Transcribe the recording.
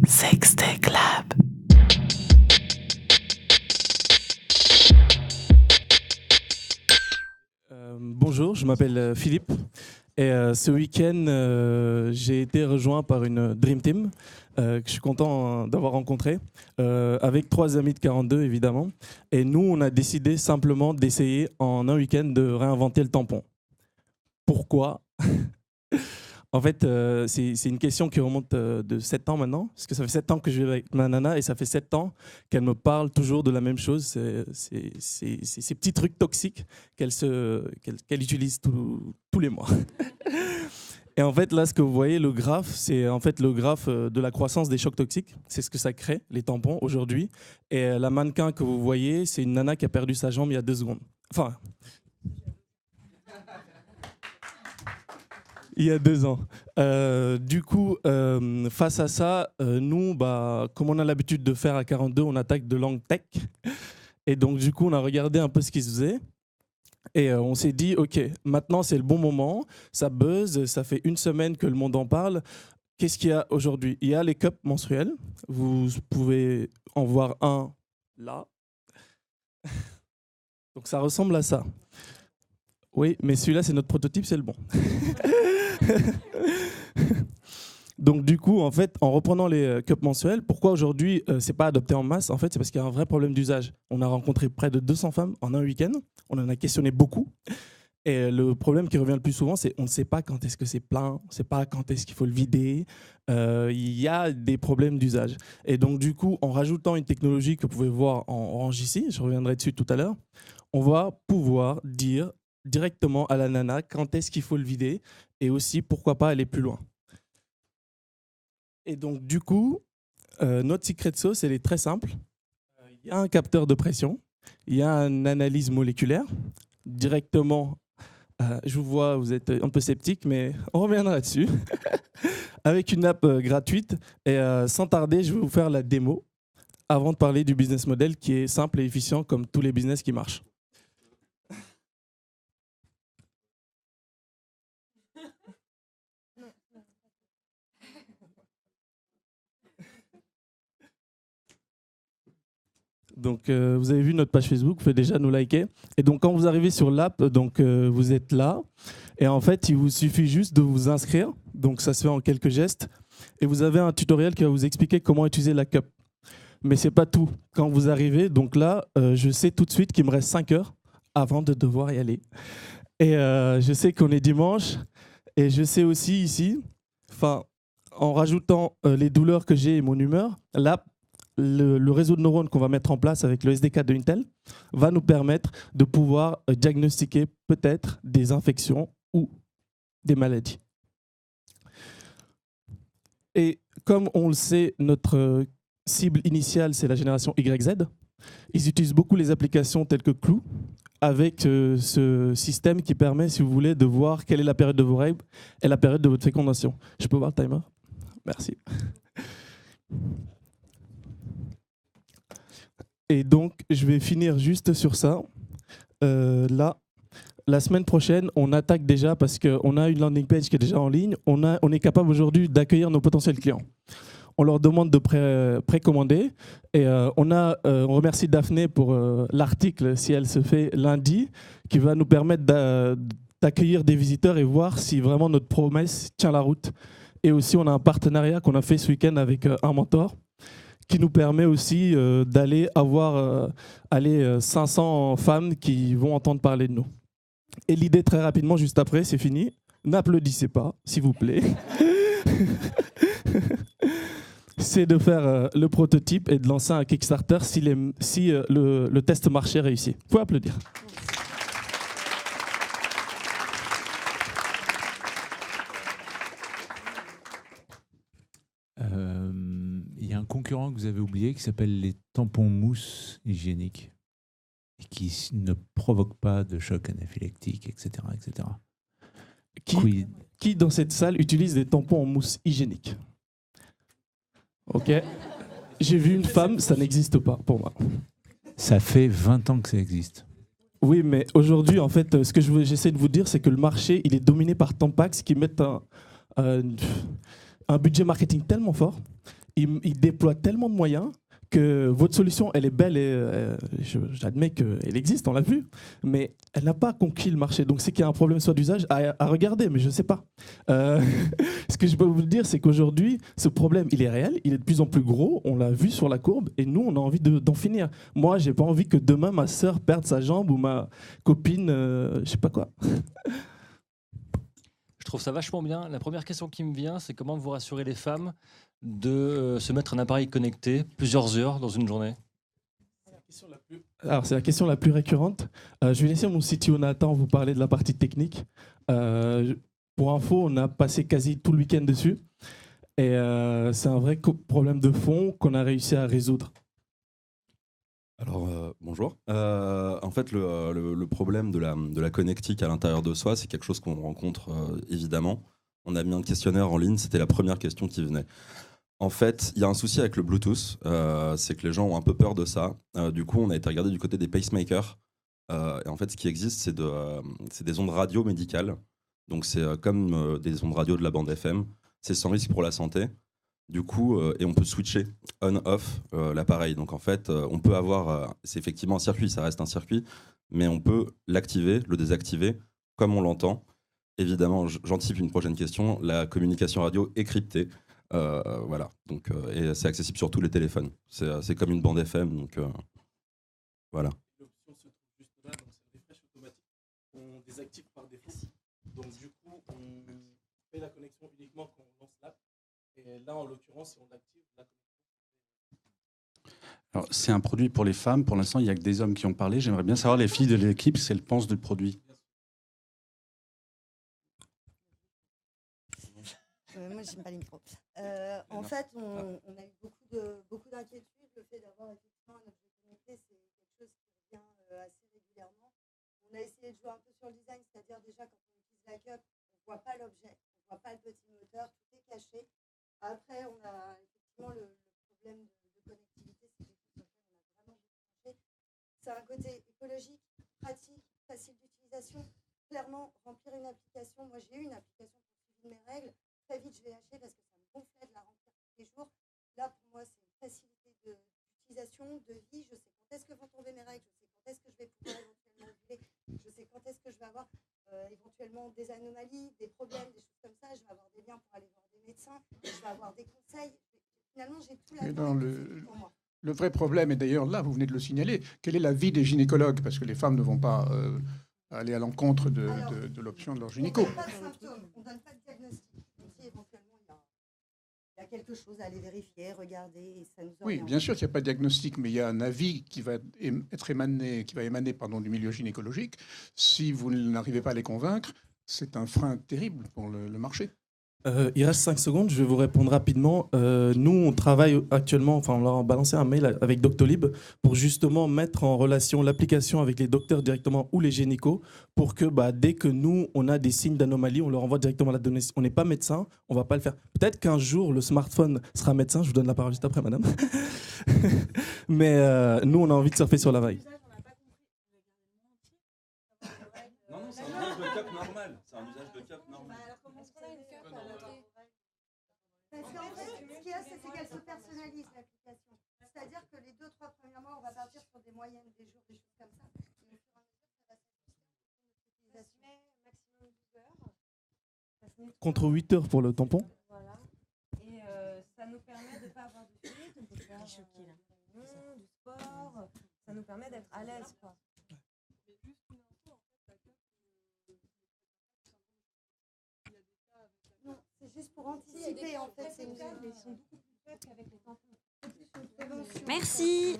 Sextech Lab. Bonjour, je m'appelle Philippe et ce week-end j'ai été rejoint par une Dream Team que je suis content d'avoir rencontré avec 3 amis de 42 évidemment, et nous on a décidé simplement d'essayer en un week-end de réinventer le tampon. Pourquoi? En fait, c'est une question qui remonte de 7 ans maintenant, parce que ça fait 7 ans que je vis avec ma nana et ça fait 7 ans qu'elle me parle toujours de la même chose. C'est ces petits trucs toxiques qu'elle utilise tous les mois. Et en fait, là, ce que vous voyez, le graphe, c'est en fait le graphe de la croissance des chocs toxiques. C'est ce que ça crée, les tampons, aujourd'hui. Et la mannequin que vous voyez, c'est une nana qui a perdu sa jambe il y a 2 secondes. Enfin, il y a 2 ans. Du coup, face à ça, nous, comme on a l'habitude de faire à 42, on attaque de langue tech. Et donc, du coup, on a regardé un peu ce qui se faisait. Et on s'est dit, OK, maintenant, c'est le bon moment. Ça buzz, ça fait 1 semaine que le monde en parle. Qu'est-ce qu'il y a aujourd'hui? Il y a les cups menstruels. Vous pouvez en voir un là. Donc, ça ressemble à ça. Oui, mais celui-là, c'est notre prototype, c'est le bon. Donc du coup, en fait, en reprenant les cups mensuels, pourquoi aujourd'hui c'est pas adopté en masse? En fait, c'est parce qu'il y a un vrai problème d'usage. On a rencontré près de 200 femmes en un week-end. On en a questionné beaucoup. Et le problème qui revient le plus souvent, c'est on ne sait pas quand est-ce que c'est plein, on ne sait pas quand est-ce qu'il faut le vider. Il y a des problèmes d'usage. Et donc du coup, en rajoutant une technologie que vous pouvez voir en orange ici, je reviendrai dessus tout à l'heure, on va pouvoir dire directement à la nana quand est-ce qu'il faut le vider et aussi pourquoi pas aller plus loin. Et donc du coup, notre secret sauce, elle est très simple. Il y a un capteur de pression, il y a une analyse moléculaire. Directement, je vous vois, vous êtes un peu sceptique, mais on reviendra là-dessus. Avec une app gratuite. Et sans tarder, je vais vous faire la démo avant de parler du business model qui est simple et efficient comme tous les business qui marchent. Donc, vous avez vu notre page Facebook, vous pouvez déjà nous liker. Et donc, quand vous arrivez sur l'app, vous êtes là. Et en fait, il vous suffit juste de vous inscrire. Donc, ça se fait en quelques gestes. Et vous avez un tutoriel qui va vous expliquer comment utiliser la cup. Mais ce n'est pas tout. Quand vous arrivez, donc là, je sais tout de suite qu'il me reste 5 heures avant de devoir y aller. Et je sais qu'on est dimanche. Et je sais aussi ici, en rajoutant les douleurs que j'ai et mon humeur, là, le réseau de neurones qu'on va mettre en place avec le SDK de Intel va nous permettre de pouvoir diagnostiquer peut-être des infections ou des maladies. Et comme on le sait, notre cible initiale, c'est la génération YZ. Ils utilisent beaucoup les applications telles que Clue, avec ce système qui permet, si vous voulez, de voir quelle est la période de vos règles et la période de votre fécondation. Je peux voir le timer? Merci. Et donc, je vais finir juste sur ça. Là, la semaine prochaine, on attaque déjà parce qu'on a une landing page qui est déjà en ligne. On est capable aujourd'hui d'accueillir nos potentiels clients. On leur demande de précommander. Et on remercie Daphné pour l'article, si elle se fait lundi, qui va nous permettre d'accueillir des visiteurs et voir si vraiment notre promesse tient la route. Et aussi, on a un partenariat qu'on a fait ce week-end avec un mentor, qui nous permet aussi d'aller avoir 500 femmes qui vont entendre parler de nous. Et l'idée, très rapidement, juste après, c'est fini. N'applaudissez pas, s'il vous plaît. C'est de faire le prototype et de lancer un Kickstarter si le test marché réussit. Vous pouvez applaudir. Il y a un concurrent que vous avez oublié qui s'appelle les tampons mousse hygiéniques et qui ne provoquent pas de choc anaphylactique, etc. etc. Qui, dans cette salle, utilise des tampons en mousse hygiénique? Ok. J'ai vu une femme, ça n'existe pas pour moi. Ça fait 20 ans que ça existe. Oui, mais aujourd'hui, en fait, ce que j'essaie de vous dire, c'est que le marché, il est dominé par Tampax qui mettent un budget marketing tellement fort. ils déploient tellement de moyens que votre solution, elle est belle et j'admets qu'elle existe, on l'a vu, mais elle n'a pas conquis le marché. Donc c'est qu'il y a un problème soit d'usage à regarder, mais je ne sais pas. Ce que je peux vous dire, c'est qu'aujourd'hui, ce problème, il est réel, il est de plus en plus gros, on l'a vu sur la courbe, et nous, on a envie d'en finir. Moi, je n'ai pas envie que demain, ma sœur perde sa jambe ou ma copine, je ne sais pas quoi. Je trouve ça vachement bien. La première question qui me vient, c'est comment vous rassurez les femmes de se mettre un appareil connecté plusieurs heures dans une journée? Alors, c'est la question la plus récurrente. Je vais laisser mon CTO Nathan vous parler de la partie technique. Pour info, on a passé quasi tout le week-end dessus. Et c'est un vrai problème de fond qu'on a réussi à résoudre. Alors, bonjour. En fait, le problème de la connectique à l'intérieur de soi, c'est quelque chose qu'on rencontre évidemment. On a mis un questionnaire en ligne, c'était la première question qui venait. En fait, il y a un souci avec le Bluetooth, c'est que les gens ont un peu peur de ça. Du coup, on a été regarder du côté des pacemakers. Et en fait, ce qui existe, c'est des ondes radio médicales. Donc, c'est comme des ondes radio de la bande FM. C'est sans risque pour la santé. Du coup, et on peut switcher on-off l'appareil. Donc, en fait, on peut avoir... c'est effectivement un circuit, ça reste un circuit. Mais on peut l'activer, le désactiver, comme on l'entend. Évidemment, j'anticipe une prochaine question. La communication radio est cryptée. Voilà, donc, et c'est accessible sur tous les téléphones. C'est comme une bande FM, donc voilà. L'option se trouve juste là, donc c'est un refresh automatique. On désactive par défaut. Donc du coup, on fait la connexion uniquement quand on lance l'app. Et là, en l'occurrence, si on l'active, la connexion. Alors, c'est un produit pour les femmes. Pour l'instant, il n'y a que des hommes qui ont parlé. J'aimerais bien savoir les filles de l'équipe ce qu'elles pensent du produit. Moi, j'aime pas les micros. En fait, on a eu beaucoup d'inquiétudes. Le fait d'avoir effectivement un objet connecté, c'est quelque chose qui revient assez régulièrement. On a essayé de jouer un peu sur le design, c'est-à-dire déjà quand on utilise la cup, on ne voit pas l'objet, on ne voit pas le petit moteur, tout est caché. Après, on a effectivement le problème de connectivité, c'est quelque chose sur lequel on a vraiment beaucoup. C'est un côté écologique, pratique, facile d'utilisation. Clairement, remplir une application, moi j'ai eu une application pour suivre mes règles. Très vite, je l'ai acheté parce que ça me gonflait de la remplir tous les jours. Là, pour moi, c'est une facilité d'utilisation, de vie. Je sais quand est-ce que vont tomber mes règles, je sais quand est-ce que je vais pouvoir éventuellement ovuler, je sais quand est-ce que je vais avoir éventuellement des anomalies, des problèmes, des choses comme ça. Je vais avoir des liens pour aller voir des médecins, je vais avoir des conseils. Finalement, j'ai tout la pour moi. Le vrai problème, et d'ailleurs là, vous venez de le signaler, quelle est la vie des gynécologues? Parce que les femmes ne vont pas aller à l'encontre de l'option de leur gynéco. On ne donne pas de symptômes, on ne donne pas de diagnostic. Si éventuellement il y a quelque chose à aller vérifier, regarder, et ça nous Oui, bien sûr qu'il n'y a pas de diagnostic, mais il y a un avis qui va émaner du milieu gynécologique. Si vous n'arrivez pas à les convaincre, c'est un frein terrible pour le marché. Il reste 5 secondes, je vais vous répondre rapidement. Nous, on travaille actuellement, enfin, on leur a balancé un mail avec Doctolib pour justement mettre en relation l'application avec les docteurs directement ou les gynécos pour que dès que nous, on a des signes d'anomalie, on leur envoie directement la donnée. On n'est pas médecin, on ne va pas le faire. Peut-être qu'un jour, le smartphone sera médecin, je vous donne la parole juste après, madame. Mais nous, on a envie de surfer sur la vague. Non, c'est un usage de cap normal. C'est un usage de cap normal. Parce qu'en fait, ce qu'il y a, c'est qu'elle se personnalise, l'application. C'est-à-dire que les 2-3 premiers mois, on va partir sur des moyennes, des jours, des choses comme ça. Et au fur et à mesure, ça va s'ajuster. Maximum 12 heures. Contre 8 heures pour le tampon. Voilà. Et ça nous permet de ne pas avoir de fuite, de faire du sport. Ça nous permet d'être à l'aise, quoi. Non, c'est juste pour anticiper, en fait. Ils sont beaucoup plus faibles qu'avec les tampons. Merci.